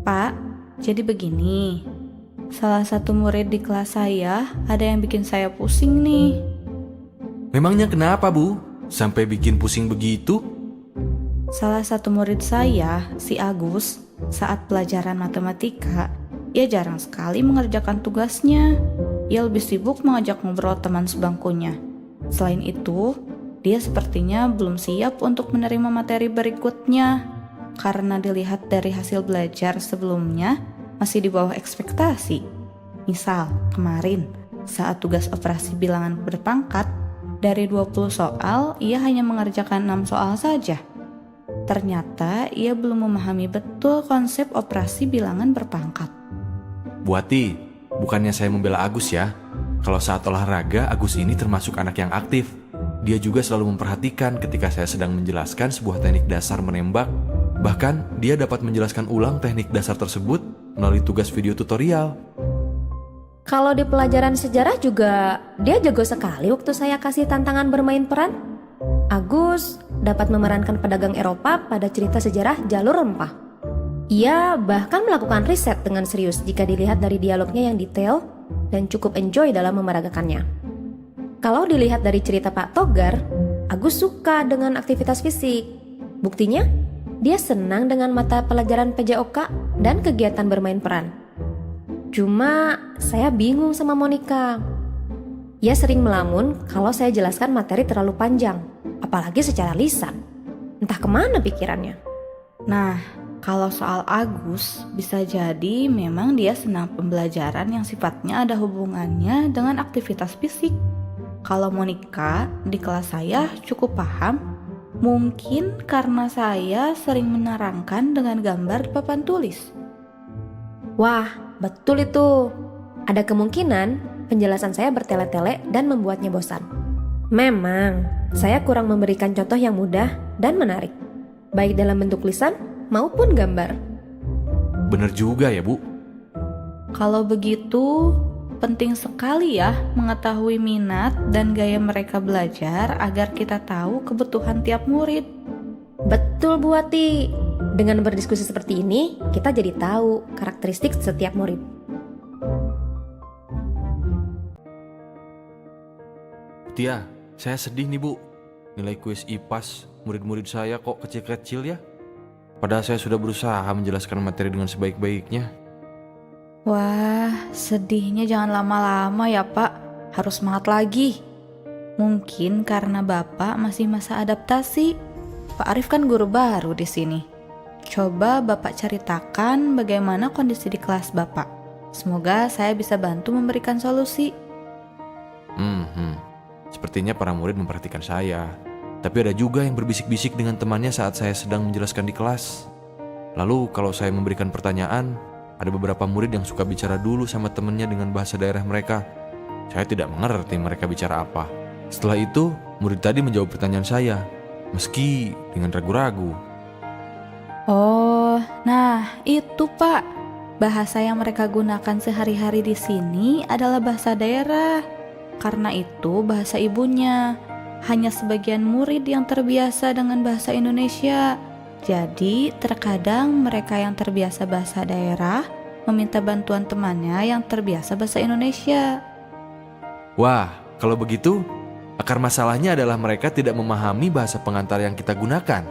Pak, jadi begini. Salah satu murid di kelas saya ada yang bikin saya pusing nih. Memangnya kenapa, Bu? Sampai bikin pusing begitu? Salah satu murid saya, si Agus, saat pelajaran matematika, ia jarang sekali mengerjakan tugasnya. Ia lebih sibuk mengajak ngobrol teman sebangkunya. Selain itu, dia sepertinya belum siap untuk menerima materi berikutnya. Karena dilihat dari hasil belajar sebelumnya, masih di bawah ekspektasi. Misal, kemarin, saat tugas operasi bilangan berpangkat, dari 20 soal, ia hanya mengerjakan 6 soal saja. Ternyata ia belum memahami betul konsep operasi bilangan berpangkat. Bu Ati, bukannya saya membela Agus ya. Kalau saat olahraga, Agus ini termasuk anak yang aktif. Dia juga selalu memperhatikan ketika saya sedang menjelaskan sebuah teknik dasar menembak. Bahkan, dia dapat menjelaskan ulang teknik dasar tersebut melalui tugas video tutorial. Kalau di pelajaran sejarah juga dia jago sekali waktu saya kasih tantangan bermain peran. Agus dapat memerankan pedagang Eropa pada cerita sejarah jalur rempah. Ia bahkan melakukan riset dengan serius jika dilihat dari dialognya yang detail dan cukup enjoy dalam memeragakannya. Kalau dilihat dari cerita Pak Togar, Agus suka dengan aktivitas fisik. Buktinya, dia senang dengan mata pelajaran PJOK dan kegiatan bermain peran. Cuma saya bingung sama Monica. Ia sering melamun kalau saya jelaskan materi terlalu panjang, apalagi secara lisan. Entah kemana pikirannya. Nah, kalau soal Agus, bisa jadi memang dia senang pembelajaran yang sifatnya ada hubungannya dengan aktivitas fisik. Kalau Monica di kelas saya cukup paham, mungkin karena saya sering menerangkan dengan gambar di papan tulis. Wah, betul itu. Ada kemungkinan penjelasan saya bertele-tele dan membuatnya bosan. Memang, saya kurang memberikan contoh yang mudah dan menarik, baik dalam bentuk lisan maupun gambar. Bener juga ya, Bu. Kalau begitu, penting sekali ya mengetahui minat dan gaya mereka belajar agar kita tahu kebutuhan tiap murid. Betul Bu Ati. Dengan berdiskusi seperti ini, kita jadi tahu karakteristik setiap murid. Tia, saya sedih nih, Bu. Nilai kuis IPAS murid-murid saya kok kecil-kecil ya. Padahal saya sudah berusaha menjelaskan materi dengan sebaik-baiknya. Wah, sedihnya jangan lama-lama ya Pak. Harus semangat lagi. Mungkin karena Bapak masih masa adaptasi. Pak Arif kan guru baru di sini. Coba Bapak ceritakan bagaimana kondisi di kelas Bapak. Semoga saya bisa bantu memberikan solusi. Sepertinya para murid memperhatikan saya. Tapi ada juga yang berbisik-bisik dengan temannya saat saya sedang menjelaskan di kelas. Lalu kalau saya memberikan pertanyaan, ada beberapa murid yang suka bicara dulu sama temannya dengan bahasa daerah mereka. Saya tidak mengerti mereka bicara apa. Setelah itu, murid tadi menjawab pertanyaan saya, meski dengan ragu-ragu. Oh, nah itu Pak. Bahasa yang mereka gunakan sehari-hari di sini adalah bahasa daerah. Karena itu bahasa ibunya. Hanya sebagian murid yang terbiasa dengan bahasa Indonesia. Jadi terkadang mereka yang terbiasa bahasa daerah meminta bantuan temannya yang terbiasa bahasa Indonesia. Wah, kalau begitu, akar masalahnya adalah mereka tidak memahami bahasa pengantar yang kita gunakan.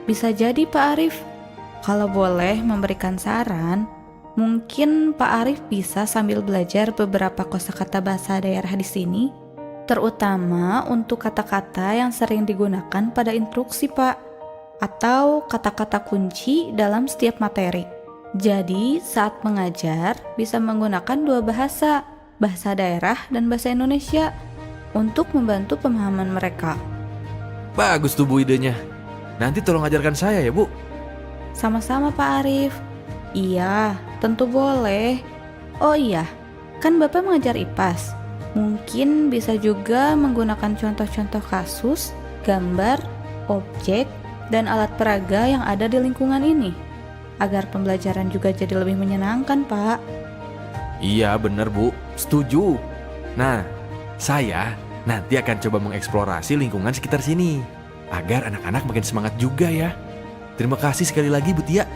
Bisa jadi Pak Arif. Kalau boleh memberikan saran, mungkin Pak Arif bisa sambil belajar beberapa kosakata bahasa daerah di sini, terutama untuk kata-kata yang sering digunakan pada instruksi Pak, atau kata-kata kunci dalam setiap materi. Jadi saat mengajar bisa menggunakan dua bahasa, bahasa daerah dan bahasa Indonesia, untuk membantu pemahaman mereka. Bagus tuh Bu idenya. Nanti tolong ajarkan saya ya Bu. Sama-sama Pak Arif. Iya, tentu boleh. Oh iya, kan Bapak mengajar IPAS. Mungkin bisa juga menggunakan contoh-contoh kasus, gambar, objek, dan alat peraga yang ada di lingkungan ini, agar pembelajaran juga jadi lebih menyenangkan, Pak. Iya bener Bu, setuju. Nah, saya nanti akan coba mengeksplorasi lingkungan sekitar sini, agar anak-anak makin semangat juga ya. Terima kasih sekali lagi Bu Tia.